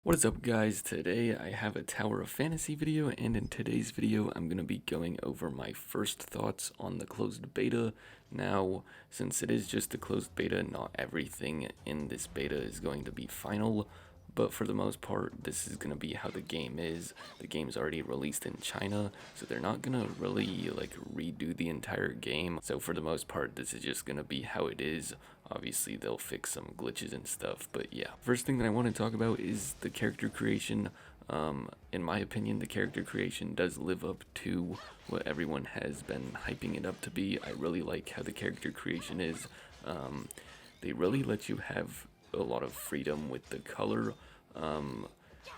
What is up guys, today I have a Tower of Fantasy video, and in today's video I'm going to be going over my first thoughts on the closed beta. Now, since it is just a closed beta, not everything in this beta is going to be final, but for the most part this is going to be how the game is. The game's already released in China, so they're not going to really redo the entire game, so for the most part this is just going to be how it is. Obviously, they'll fix some glitches and stuff, but yeah. First thing that I want to talk about is the character creation. In my opinion, the character creation does live up to what everyone has been hyping it up to be. I really like how the character creation is. They really let you have a lot of freedom with the color.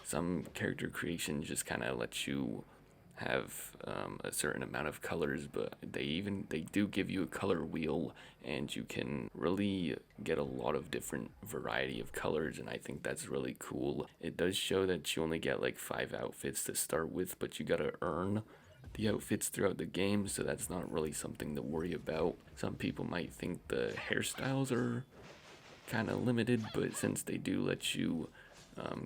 Some character creation just kind of lets you have a certain amount of colors, but they do give you a color wheel, and you can really get a lot of different variety of colors, and I think that's really cool. It does show that you only get like 5 outfits to start with, but you gotta earn the outfits throughout the game, so that's not really something to worry about. Some people might think the hairstyles are kind of limited, but since they do let you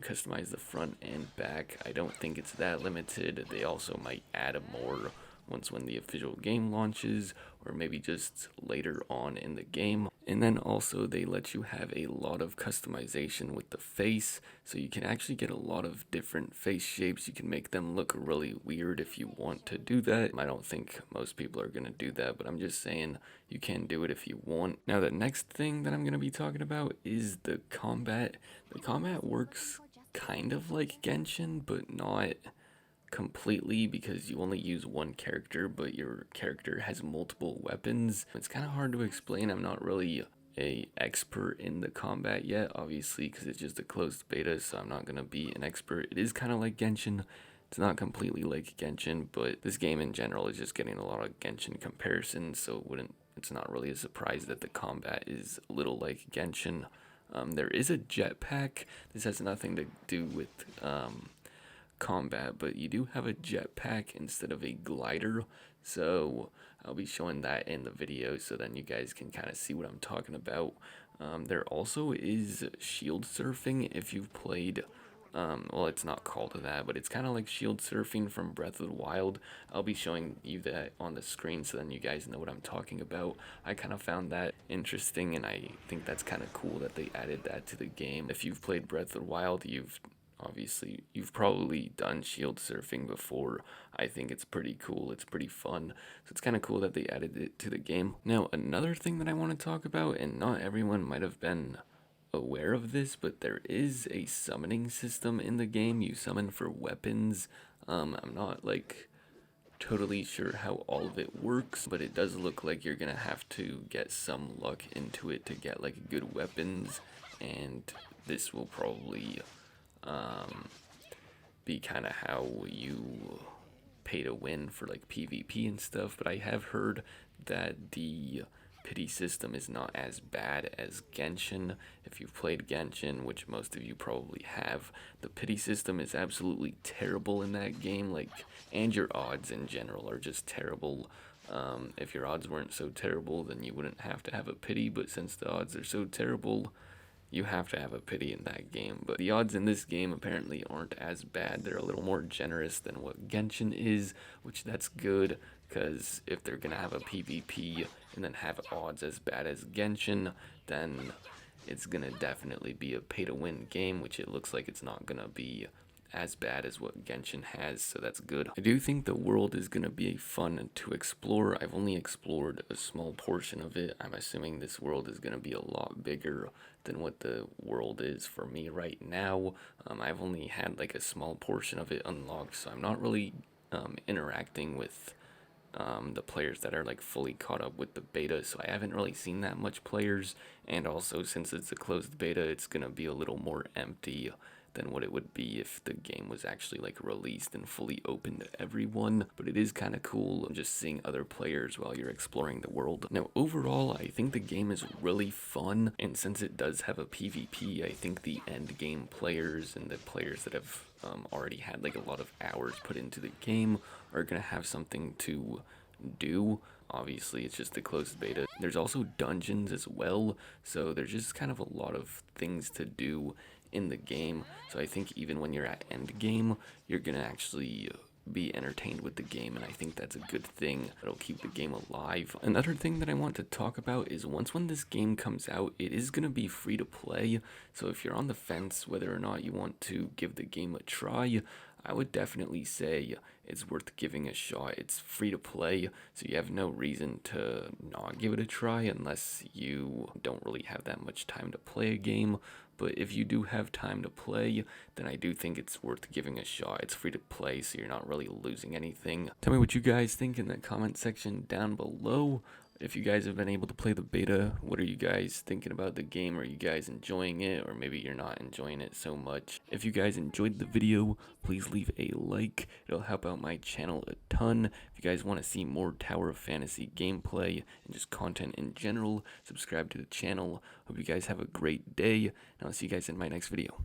customize the front and back, I don't think it's that limited. They also might add more once when the official game launches, or maybe just later on in the game. And then also they let you have a lot of customization with the face, so you can actually get a lot of different face shapes. You can make them look really weird if you want to do that. I don't think most people are going to do that, but I'm just saying you can do it if you want. Now the next thing that I'm going to be talking about is the combat. The combat works kind of like Genshin, but not completely, because you only use one character, but your character has multiple weapons. It's kind of hard to explain. I'm not really a expert in the combat yet, obviously, because it's just a closed beta, so I'm not going to be an expert. It is kind of like Genshin. It's not completely like Genshin, but this game in general is just getting a lot of Genshin comparisons, so it's not really a surprise that the combat is a little like Genshin. There is a jetpack. This has nothing to do with combat, but you do have a jetpack instead of a glider, so I'll be showing that in the video, so then you guys can kind of see what I'm talking about. There also is shield surfing if you've played, well, it's not called that, but it's kind of like shield surfing from Breath of the Wild. I'll be showing you that on the screen, so then you guys know what I'm talking about. I kind of found that interesting, and I think that's kind of cool that they added that to the game. If you've played Breath of the Wild, you've probably done shield surfing before. I think it's pretty cool. It's pretty fun. So it's kind of cool that they added it to the game. Now, another thing that I want to talk about, and not everyone might have been aware of this, but there is a summoning system in the game. You summon for weapons. I'm not totally sure how all of it works, but it does look like you're gonna have to get some luck into it to get good weapons, and this will probably be kind of how you pay to win for PvP and stuff. But I have heard that the pity system is not as bad as Genshin. If you've played Genshin, which most of you probably have, the pity system is absolutely terrible in that game, and your odds in general are just terrible. If your odds weren't so terrible, then you wouldn't have to have a pity, but since the odds are so terrible, you have to have a pity in that game. But the odds in this game apparently aren't as bad. They're a little more generous than what Genshin is, which that's good, because if they're gonna have a PvP and then have odds as bad as Genshin, then it's gonna definitely be a pay to win game, which it looks like it's not gonna be as bad as what Genshin has, so that's good. I do think the world is going to be fun to explore. I've only explored a small portion of it. I'm assuming this world is going to be a lot bigger than what the world is for me right now. I've only had a small portion of it unlocked, so I'm not really interacting with the players that are fully caught up with the beta, so I haven't really seen that much players. And also, since it's a closed beta, it's gonna be a little more empty than what it would be if the game was actually released and fully open to everyone. But it is kind of cool just seeing other players while you're exploring the world. Now overall, I think the game is really fun, and since it does have a PvP, I think the end game players and the players that have already had a lot of hours put into the game are gonna have something to do. Obviously, it's just a closed beta. There's also dungeons as well, so there's just kind of a lot of things to do in the game. So I think even when you're at end game, you're gonna actually be entertained with the game, and I think that's a good thing. It'll keep the game alive. Another thing that I want to talk about is when this game comes out, it is going to be free to play. So if you're on the fence whether or not you want to give the game a try, I would definitely say it's worth giving a shot. It's free to play, so you have no reason to not give it a try unless you don't really have that much time to play a game. But if you do have time to play, then I do think it's worth giving a shot. It's free to play, so you're not really losing anything. Tell me what you guys think in the comment section down below. If you guys have been able to play the beta, what are you guys thinking about the game? Are you guys enjoying it, or maybe you're not enjoying it so much? If you guys enjoyed the video, please leave a like. It'll help out my channel a ton. If you guys want to see more Tower of Fantasy gameplay and just content in general, subscribe to the channel. Hope you guys have a great day, and I'll see you guys in my next video.